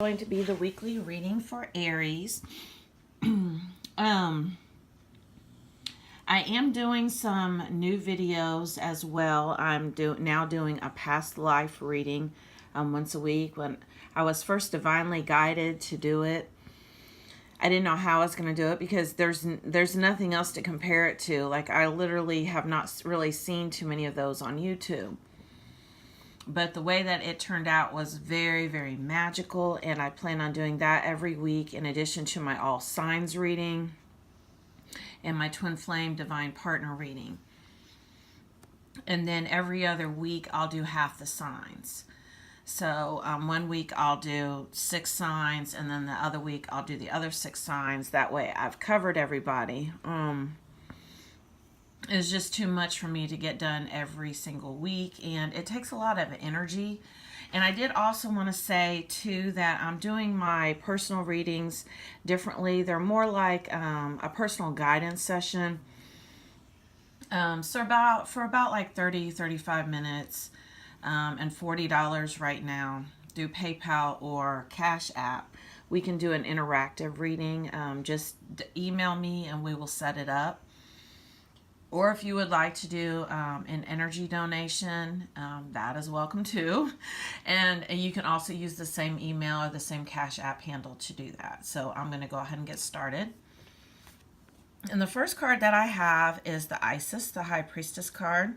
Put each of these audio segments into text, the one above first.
Going to be the weekly reading for Aries. I am doing some new videos as well. I'm now doing a past life reading once a week. When I was first divinely guided to do it, I didn't know how I was going to do it because there's nothing else to compare it to. Like, I literally have not really seen too many of those on YouTube. But the way that it turned out was very, very magical, and I plan on doing that every week in addition to my all signs reading and my twin flame divine partner reading. And then every other week I'll do half the signs. So one week I'll do 6 signs, and then the other week I'll do the other 6 signs. That way I've covered everybody. It's just too much for me to get done every single week, and it takes a lot of energy. And I did also want to say too that I'm doing my personal readings differently. They're more like a personal guidance session. So for about like 35 minutes, and $40 right now through PayPal or Cash App. We can do an interactive reading. Just email me and we will set it up. Or if you would like to do an energy donation, that is welcome too. And you can also use the same email or the same Cash App handle to do that. So I'm going to go ahead and get started. And the first card that I have is the Isis, the High Priestess card.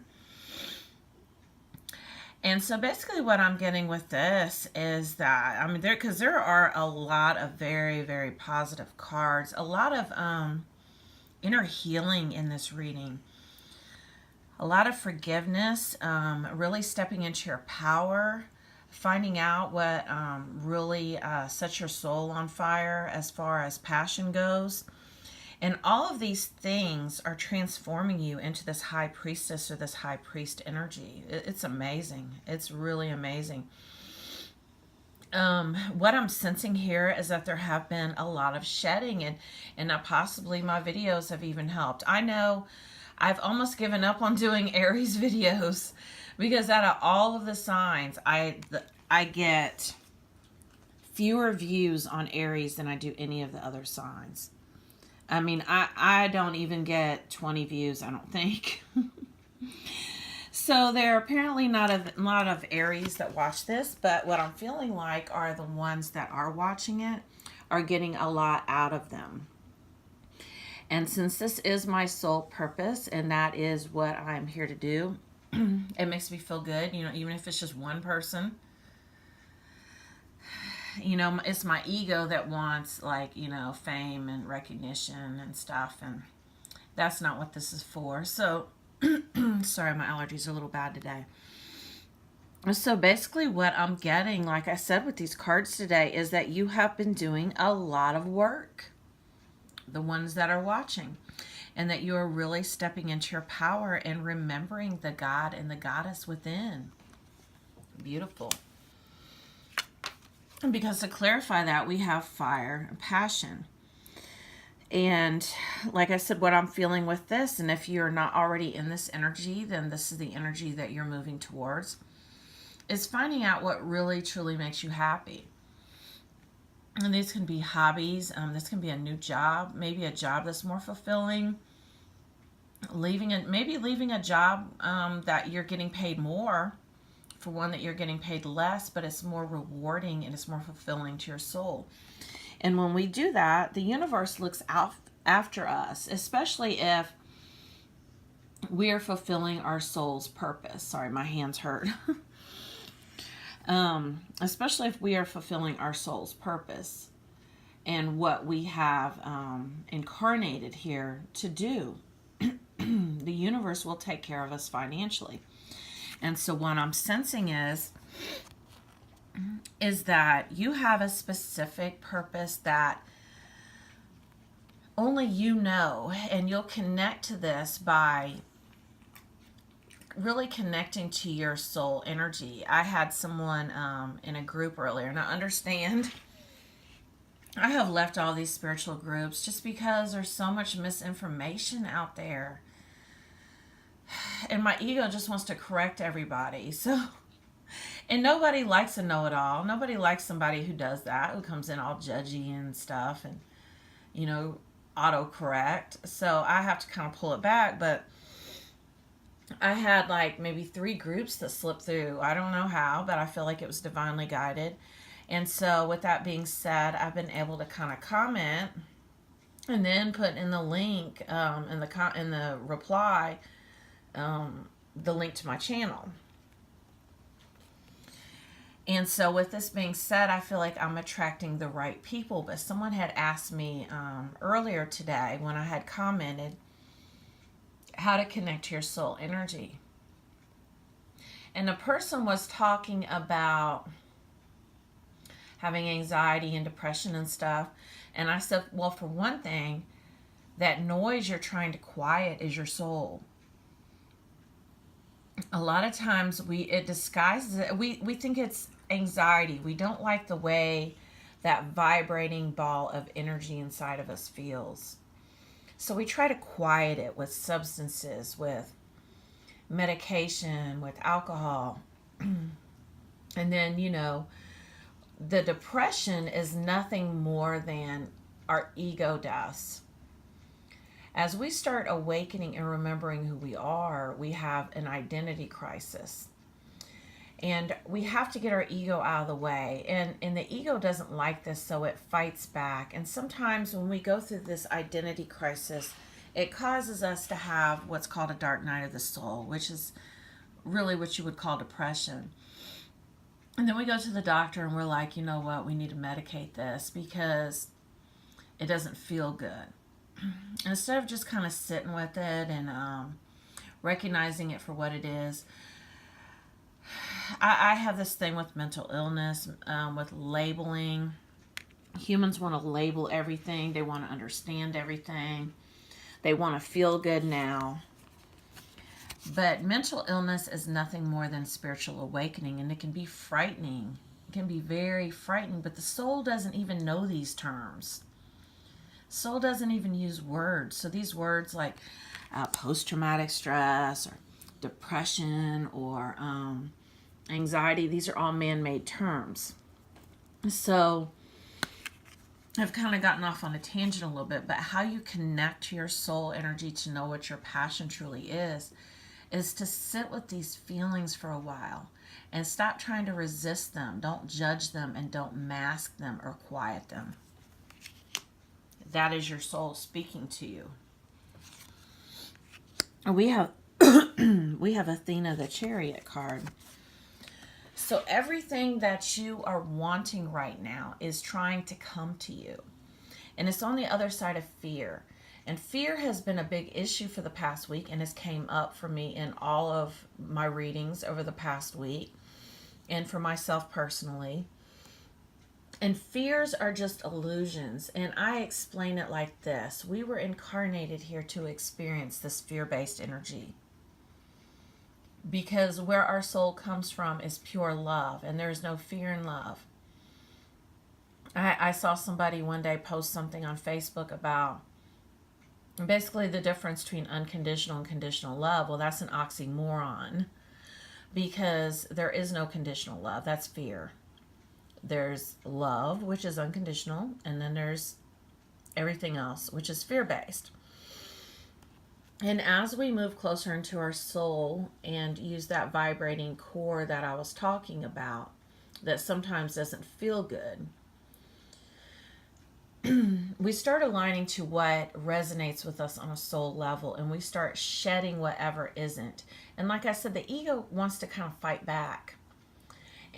And so basically what I'm getting with this is that, because there are a lot of very, very positive cards, a lot of inner healing in this reading, a lot of forgiveness, really stepping into your power, finding out what really sets your soul on fire as far as passion goes. And all of these things are transforming you into this high priestess or this high priest energy. It's amazing. It's really amazing. What I'm sensing here is that there have been a lot of shedding, and possibly my videos have even helped. I know I've almost given up on doing Aries videos because out of all of the signs, I get fewer views on Aries than I do any of the other signs. I mean, I don't even get 20 views, I don't think. So there are apparently not a lot of Aries that watch this, but what I'm feeling like are the ones that are watching it are getting a lot out of them. And since this is my sole purpose, and that is what I'm here to do, it makes me feel good, even if it's just one person. It's my ego that wants, fame and recognition and stuff, and that's not what this is for. So, sorry, my allergies are a little bad today. So basically what I'm getting, like I said with these cards today, is that you have been doing a lot of work, the ones that are watching, and that you are really stepping into your power and remembering the God and the goddess within. Beautiful. Because to clarify that, we have fire and passion. And like I said, what I'm feeling with this, and if you're not already in this energy, then this is the energy that you're moving towards, is finding out what really truly makes you happy. And these can be hobbies. This can be a new job, maybe a job that's more fulfilling. Maybe leaving a job that you're getting paid more for one that you're getting paid less, but it's more rewarding and it's more fulfilling to your soul. And when we do that, the universe looks out after us, especially if we are fulfilling our soul's purpose. Sorry, my hands hurt. Especially if we are fulfilling our soul's purpose and what we have incarnated here to do. The universe will take care of us financially. And so what I'm sensing is that you have a specific purpose that only you know, and you'll connect to this by really connecting to your soul energy. I had someone in a group earlier, and I understand I have left all these spiritual groups just because there's so much misinformation out there. And my ego just wants to correct everybody. So And nobody likes a know-it-all. Nobody likes somebody who does that, who comes in all judgy and stuff and, you know, autocorrect. So I have to kind of pull it back. But I had like maybe 3 groups that slipped through. I don't know how, but I feel like it was divinely guided. And so with that being said, I've been able to kind of comment and then put in the link in the reply, the link to my channel. And so with this being said, I feel like I'm attracting the right people. But someone had asked me earlier today when I had commented how to connect to your soul energy. And the person was talking about having anxiety and depression and stuff. And I said, well, for one thing, that noise you're trying to quiet is your soul. A lot of times it disguises it. We think it's anxiety. We don't like the way that vibrating ball of energy inside of us feels. So we try to quiet it with substances, with medication, with alcohol. And then, you know, the depression is nothing more than our ego deaths. As we start awakening and remembering who we are, we have an identity crisis. And we have to get our ego out of the way. And the ego doesn't like this, so it fights back. And sometimes when we go through this identity crisis, it causes us to have what's called a dark night of the soul, which is really what you would call depression. And then we go to the doctor and we're like, you know what, we need to medicate this because it doesn't feel good. Instead of just kind of sitting with it and recognizing it for what it is, I have this thing with mental illness, with labeling. Humans want to label everything. They want to understand everything. They want to feel good now. But mental illness is nothing more than spiritual awakening, and it can be frightening. It can be very frightening, but the soul doesn't even know these terms. Soul doesn't even use words. So these words like post-traumatic stress or depression or anxiety, these are all man-made terms. So I've kind of gotten off on a tangent a little bit, but how you connect to your soul energy to know what your passion truly is to sit with these feelings for a while and stop trying to resist them. Don't judge them and don't mask them or quiet them. That is your soul speaking to you. We have we have Athena the Chariot card. So everything that you are wanting right now is trying to come to you. And it's on the other side of fear. And fear has been a big issue for the past week and has came up for me in all of my readings over the past week and for myself personally. And fears are just illusions. And I explain it like this. We were incarnated here to experience this fear-based energy. Because where our soul comes from is pure love. And there is no fear in love. I saw somebody one day post something on Facebook about basically the difference between unconditional and conditional love. Well, that's an oxymoron. Because there is no conditional love. That's fear. There's love, which is unconditional, and then there's everything else, which is fear-based. And as we move closer into our soul and use that vibrating core that I was talking about, that sometimes doesn't feel good, we start aligning to what resonates with us on a soul level, and we start shedding whatever isn't. And like I said, the ego wants to kind of fight back.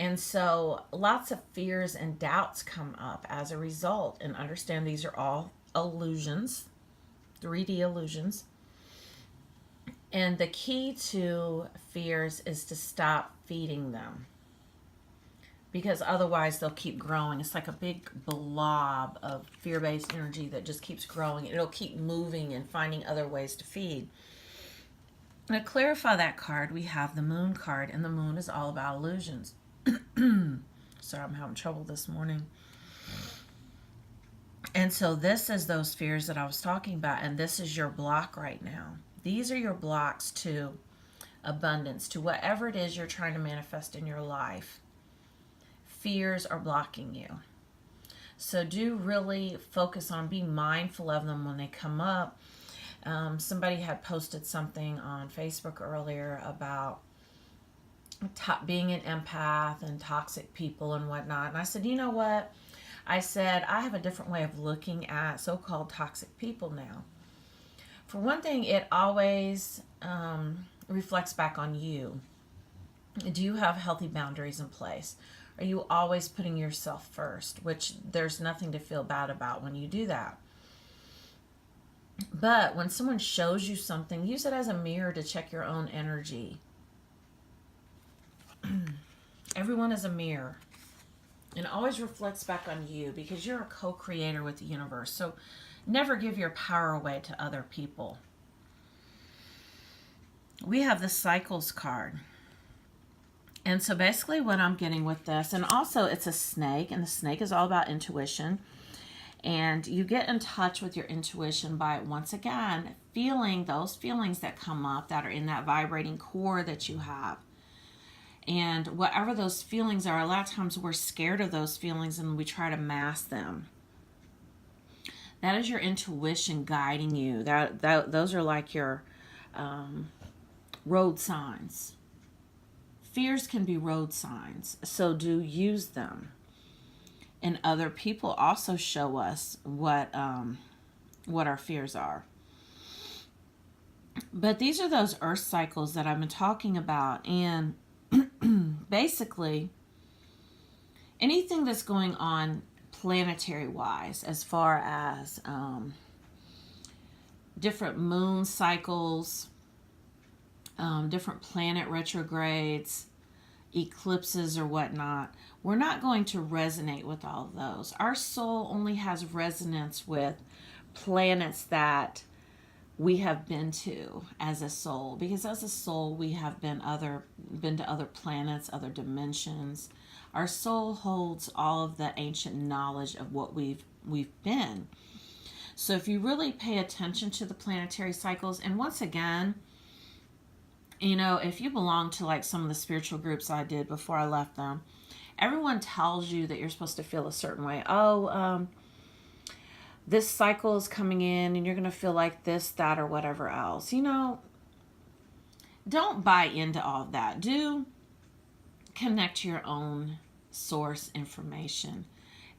And so lots of fears and doubts come up as a result. And understand these are all illusions, 3D illusions. And the key to fears is to stop feeding them. Because otherwise they'll keep growing. It's like a big blob of fear-based energy that just keeps growing. It'll keep moving and finding other ways to feed. To clarify that card, we have the Moon card. And the Moon is all about illusions. Sorry, I'm having trouble this morning. And so this is those fears that I was talking about, and this is your block right now. These are your blocks to abundance to whatever it is you're trying to manifest in your life. Fears are blocking you. So do really focus on being mindful of them when they come up. Somebody had posted something on Facebook earlier about being an empath and toxic people and whatnot. And I said, you know what? I said, I have a different way of looking at so-called toxic people now. For one thing, it always reflects back on you. Do you have healthy boundaries in place? Are you always putting yourself first? Which there's nothing to feel bad about when you do that. But when someone shows you something, use it as a mirror to check your own energy. Everyone is a mirror. And it always reflects back on you because you're a co-creator with the universe. So never give your power away to other people. We have the Cycles card. And so basically what I'm getting with this, and also it's a snake, and the snake is all about intuition. And you get in touch with your intuition by, once again, feeling those feelings that come up that are in that vibrating core that you have. And whatever those feelings are, a lot of times we're scared of those feelings and we try to mask them. That is your intuition guiding you. Those are like your road signs. Fears can be road signs, so do use them. And other people also show us what our fears are. But these are those earth cycles that I've been talking about, and basically anything that's going on planetary wise, as far as different moon cycles, different planet retrogrades, eclipses or whatnot, we're not going to resonate with all of those. Our soul only has resonance with planets that we have been to as a soul, because as a soul we have been to other planets, other dimensions. Our soul holds all of the ancient knowledge of what we've been. So if you really pay attention to the planetary cycles, and once again, you know, if you belong to like some of the spiritual groups I did before I left them, everyone tells you that you're supposed to feel a certain way. This cycle is coming in and you're going to feel like this, that, or whatever else. You know, don't buy into all of that. Do connect to your own source information.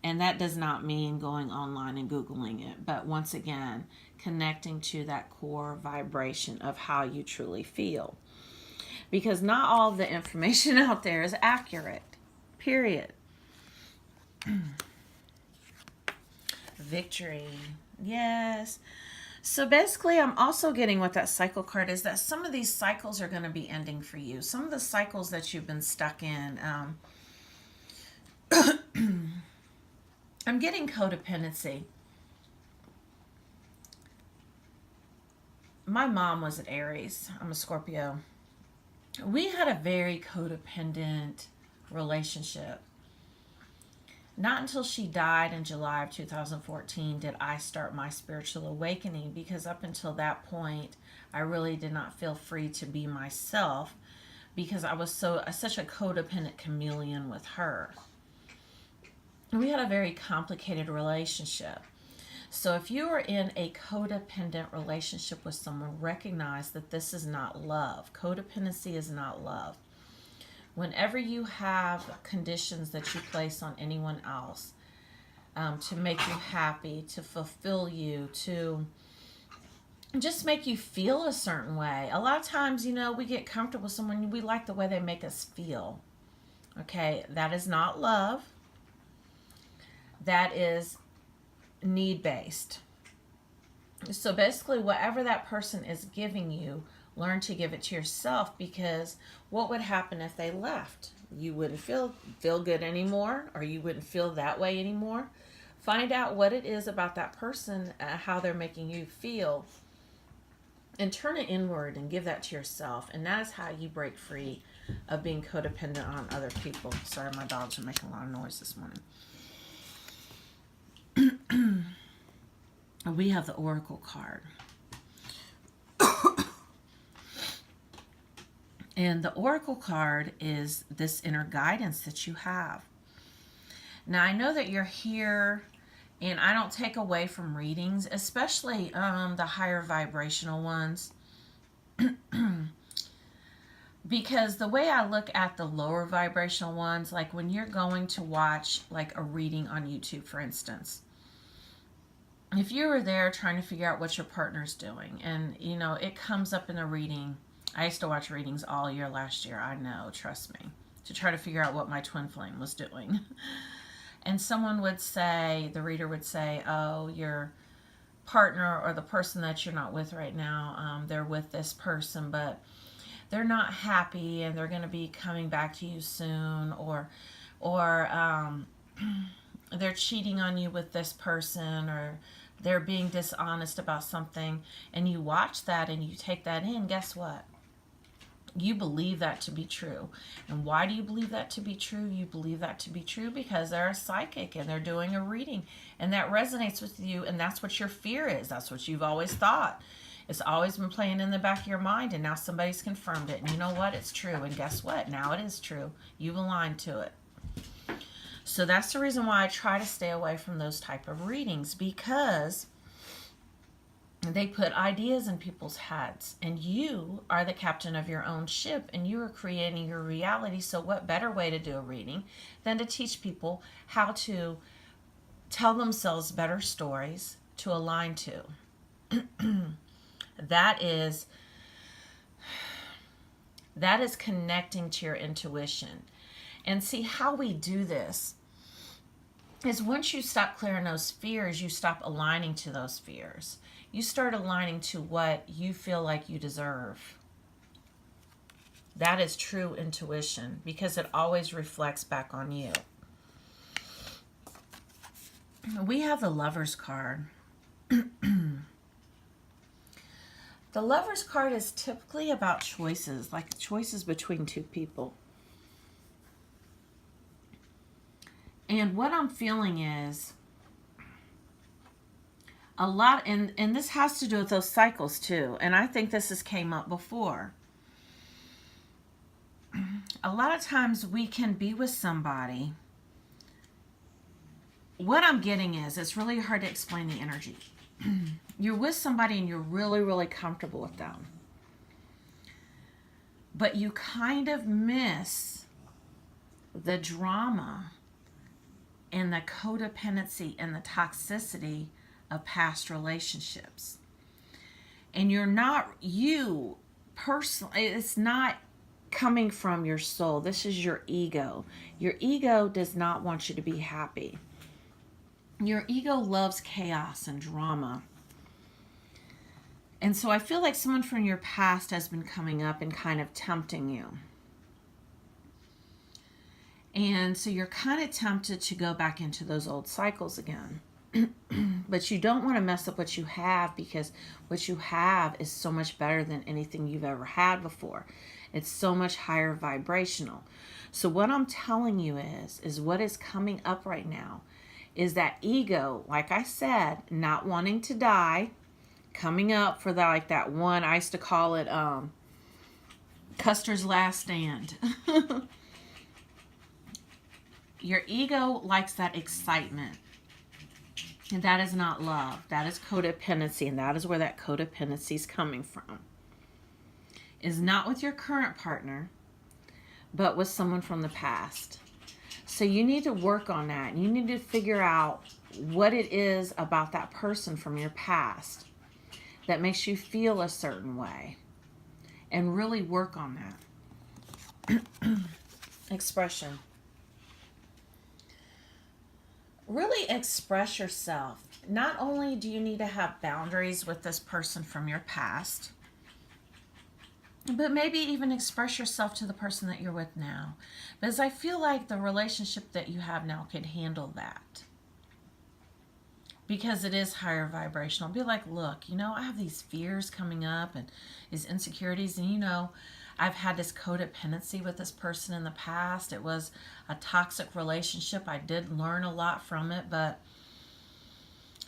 And that does not mean going online and Googling it. But once again, connecting to that core vibration of how you truly feel. Because not all of the information out there is accurate. Period. Victory. Yes. So basically, I'm also getting with that cycle card is that some of these cycles are going to be ending for you. Some of the cycles that you've been stuck in. I'm getting codependency. My mom was an Aries. I'm a Scorpio. We had a very codependent relationship. Not until she died in July of 2014 did I start my spiritual awakening, because up until that point, I really did not feel free to be myself because I was such a codependent chameleon with her. We had a very complicated relationship. So if you are in a codependent relationship with someone, recognize that this is not love. Codependency is not love. Whenever you have conditions that you place on anyone else to make you happy, to fulfill you, to just make you feel a certain way. A lot of times, you know, we get comfortable with someone, we like the way they make us feel. Okay, that is not love. That is need-based. So basically, whatever that person is giving you, learn to give it to yourself, because what would happen if they left? You wouldn't feel good anymore, or you wouldn't feel that way anymore. Find out what it is about that person, how they're making you feel, and turn it inward and give that to yourself. And that is how you break free of being codependent on other people. Sorry, my dogs are making a lot of noise this morning. We have the Oracle card. And the Oracle card is this inner guidance that you have. Now, I know that you're here, and I don't take away from readings, especially the higher vibrational ones. Because the way I look at the lower vibrational ones, like when you're going to watch like a reading on YouTube, for instance, if you were there trying to figure out what your partner's doing, and you know, it comes up in a reading. I used to watch readings all year last year, I know, trust me, to try to figure out what my twin flame was doing. And someone would say, the reader would say, oh, your partner or the person that you're not with right now, they're with this person, but they're not happy and they're going to be coming back to you soon, or they're cheating on you with this person, or they're being dishonest about something. And you watch that and you take that in, guess what? You believe that to be true. And why do you believe that to be true? You believe that to be true because they're a psychic and they're doing a reading, and that resonates with you, and that's what your fear is. That's what you've always thought. It's always been playing in the back of your mind, and now somebody's confirmed it. And you know what? It's true. And guess what? Now it is true. You've aligned to it. So that's the reason why I try to stay away from those type of readings, because they put ideas in people's heads, and you are the captain of your own ship, and you are creating your reality. So what better way to do a reading than to teach people how to tell themselves better stories to align to? That is connecting to your intuition. And see, how we do this is once you stop clearing those fears, you stop aligning to those fears. You start aligning to what you feel like you deserve. That is true intuition, because it always reflects back on you. We have the Lover's card. The Lover's card is typically about choices, like choices between two people. And what I'm feeling is a lot, and this has to do with those cycles too, and I think this has came up before. A lot of times we can be with somebody. What I'm getting is, it's really hard to explain the energy. You're with somebody and you're really, really comfortable with them. But you kind of miss the drama and the codependency and the toxicity of past relationships. And you're not, you personally, it's not coming from your soul. This is your ego. Your ego does not want you to be happy. Your ego loves chaos and drama. And so I feel like someone from your past has been coming up and kind of tempting you. And so you're kind of tempted to go back into those old cycles again. But you don't want to mess up what you have, because what you have is so much better than anything you've ever had before. It's so much higher vibrational. So what I'm telling you is what is coming up right now is that ego, like I said, not wanting to die, coming up for that, like that one, I used to call it Custer's Last Stand. Your ego likes that excitement. And that is not love. That is codependency. And that is where that codependency is coming from. Is not with your current partner, but with someone from the past. So you need to work on that. You need to figure out what it is about that person from your past that makes you feel a certain way. And really work on that. Expression. Really express yourself. Not only do you need to have boundaries with this person from your past, but maybe even express yourself to the person that you're with now. Because I feel like the relationship that you have now can handle that. Because it is higher vibrational. Be like, look, you know, I have these fears coming up and these insecurities, and you know, I've had this codependency with this person in the past. It was a toxic relationship. I did learn a lot from it, but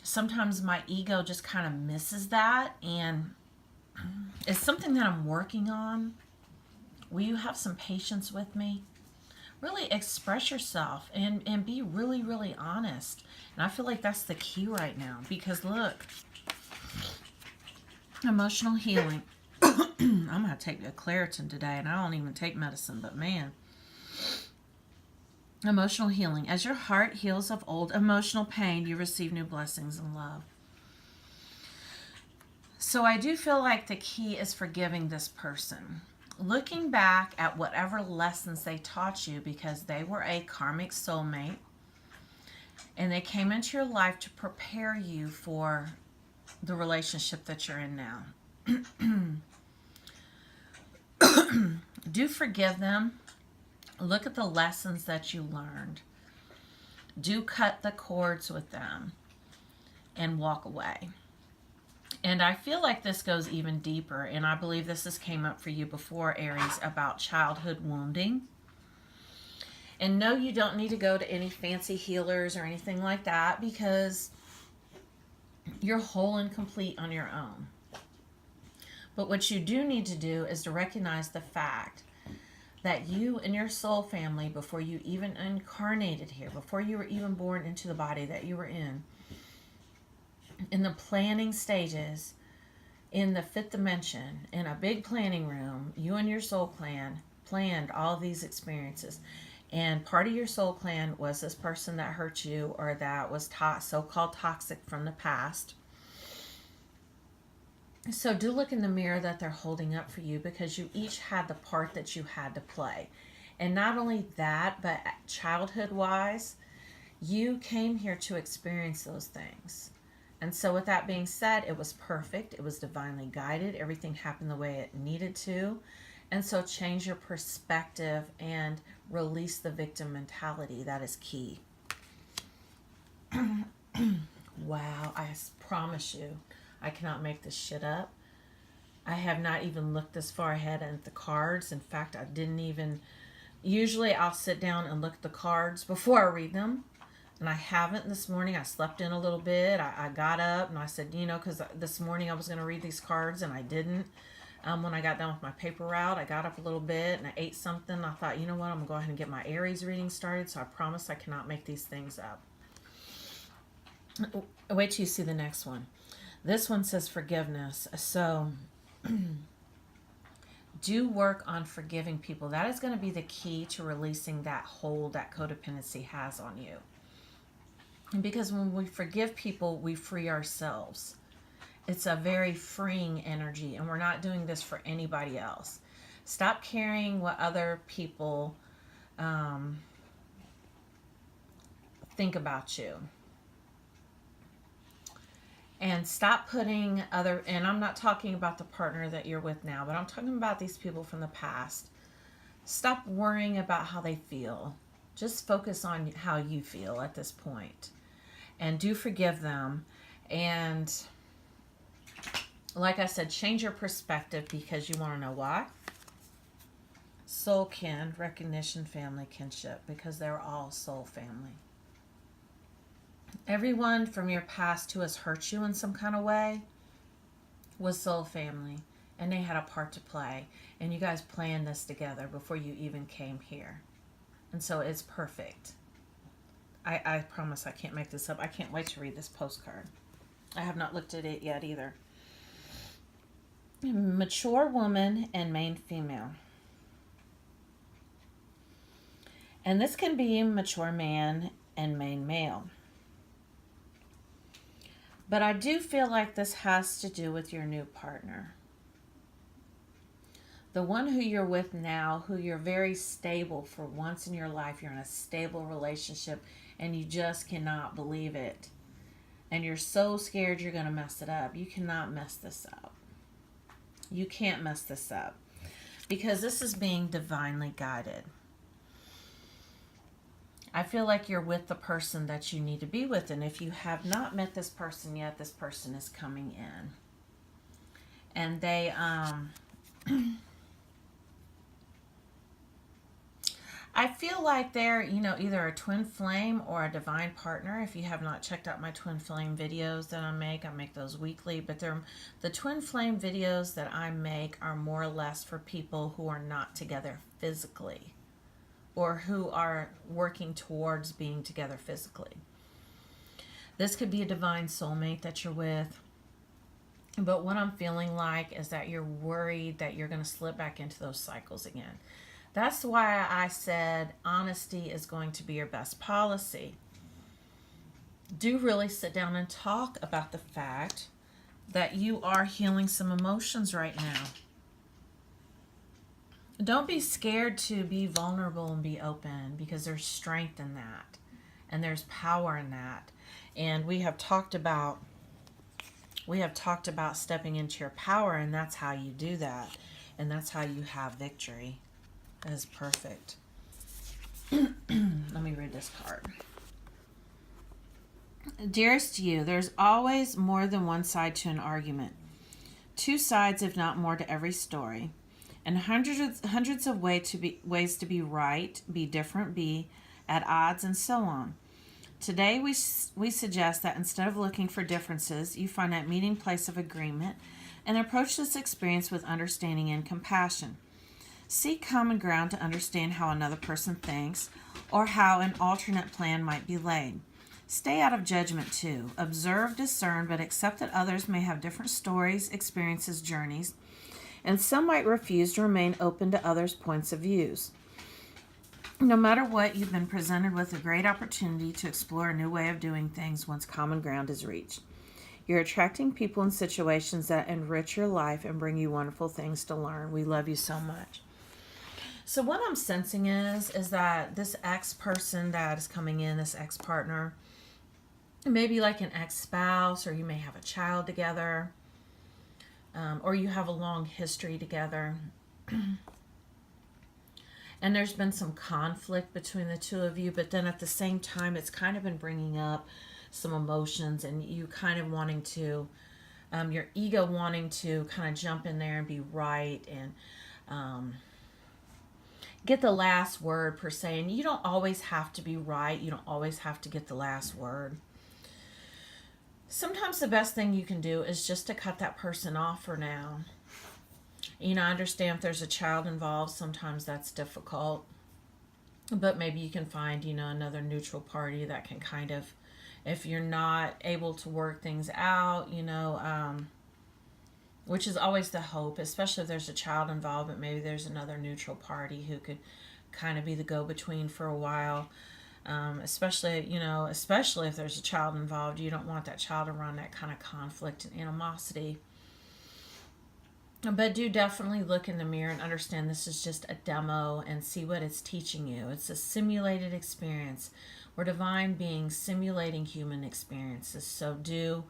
sometimes my ego just kind of misses that, and it's something that I'm working on Will you have some patience with me? Really express yourself and be really, really honest. And I feel like that's the key right now, because look, emotional healing. I'm going to take a Claritin today, and I don't even take medicine, but man. Emotional healing. As your heart heals of old emotional pain, you receive new blessings and love. So I do feel like the key is forgiving this person. Looking back at whatever lessons they taught you, because they were a karmic soulmate and they came into your life to prepare you for the relationship that you're in now. Do forgive them. Look at the lessons that you learned. Do cut the cords with them and walk away. And I feel like this goes even deeper, and I believe this came up for you before, Aries, about childhood wounding. And no, you don't need to go to any fancy healers or anything like that, because you're whole and complete on your own. But what you do need to do is to recognize the fact that you and your soul family, before you even incarnated here, before you were even born into the body that you were in the planning stages, in the fifth dimension, in a big planning room, you and your soul clan planned all these experiences. And part of your soul clan was this person that hurt you, or that was so-called toxic from the past. So do look in the mirror that they're holding up for you, because you each had the part that you had to play. And not only that, but childhood-wise, you came here to experience those things. And so with that being said, it was perfect. It was divinely guided. Everything happened the way it needed to. And so change your perspective and release the victim mentality. That is key. Wow, I promise you, I cannot make this shit up. I have not even looked this far ahead at the cards. In fact, I didn't even... Usually I'll sit down and look at the cards before I read them. And I haven't this morning. I slept in a little bit. I got up and I said, because this morning I was going to read these cards and I didn't. When I got done with my paper route, I got up a little bit and I ate something. I thought, you know what, I'm going to go ahead and get my Aries reading started. So I promise I cannot make these things up. Wait till you see the next one. This one says forgiveness. So do work on forgiving people. That is going to be the key to releasing that hold that codependency has on you. Because when we forgive people, we free ourselves. It's a very freeing energy, and we're not doing this for anybody else. Stop caring what other people think about you. And stop putting other, and I'm not talking about the partner that you're with now, but I'm talking about these people from the past. Stop worrying about how they feel. Just focus on how you feel at this point. And do forgive them. And like I said, change your perspective, because you want to know why. Soul kin, recognition, family, kinship, because they're all soul family. Everyone from your past who has hurt you in some kind of way was soul family, and they had a part to play, and you guys planned this together before you even came here. And so it's perfect. I promise I can't make this up. I can't wait to read this postcard. I have not looked at it yet either. Mature woman and main female. And this can be mature man and main male. But I do feel like this has to do with your new partner. The one who you're with now, who you're very stable for once in your life. You're in a stable relationship and you just cannot believe it. And you're so scared you're going to mess it up. You cannot mess this up. You can't mess this up. Because this is being divinely guided. I feel like you're with the person that you need to be with. And if you have not met this person yet, this person is coming in. And they, I feel like they're, either a twin flame or a divine partner. If you have not checked out my twin flame videos that I make those weekly, but the twin flame videos that I make are more or less for people who are not together physically or who are working towards being together physically. This could be a divine soulmate that you're with. But what I'm feeling like is that you're worried that you're going to slip back into those cycles again. That's why I said honesty is going to be your best policy. Do really sit down and talk about the fact that you are healing some emotions right now. Don't be scared to be vulnerable and be open, because there's strength in that and there's power in that. And we have talked about stepping into your power, and that's how you do that, and that's how you have victory. That is perfect. Let me read this card. Dearest you, there's always more than one side to an argument. Two sides, if not more, to every story. And hundreds of ways to be right, be different, be at odds, and so on. Today we suggest that instead of looking for differences, you find that meeting place of agreement and approach this experience with understanding and compassion. Seek common ground to understand how another person thinks or how an alternate plan might be laid. Stay out of judgment too. Observe, discern, but accept that others may have different stories, experiences, journeys, and some might refuse to remain open to others' points of views. No matter what, you've been presented with a great opportunity to explore a new way of doing things once common ground is reached. You're attracting people and situations that enrich your life and bring you wonderful things to learn. We love you so much. So what I'm sensing is that this ex-person that is coming in, this ex-partner, maybe like an ex-spouse, or you may have a child together, or you have a long history together. And there's been some conflict between the two of you, but then at the same time, it's kind of been bringing up some emotions and you kind of wanting to, your ego wanting to kind of jump in there and be right and get the last word per se. And you don't always have to be right. You don't always have to get the last word. Sometimes the best thing you can do is just to cut that person off for now. I understand if there's a child involved, sometimes that's difficult. But maybe you can find, another neutral party that can kind of, if you're not able to work things out, which is always the hope, especially if there's a child involved, but maybe there's another neutral party who could kind of be the go-between for a while. Especially if there's a child involved, you don't want that child around that kind of conflict and animosity. But do definitely look in the mirror and understand this is just a demo and see what it's teaching you. It's a simulated experience. We're divine beings simulating human experiences. So do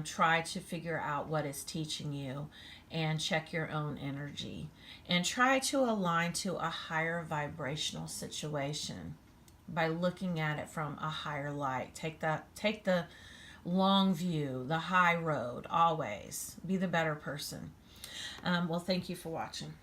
try to figure out what it's teaching you and check your own energy. And try to align to a higher vibrational situation by looking at it from a higher light. Take the long view, the high road, always. Be the better person. Well, thank you for watching.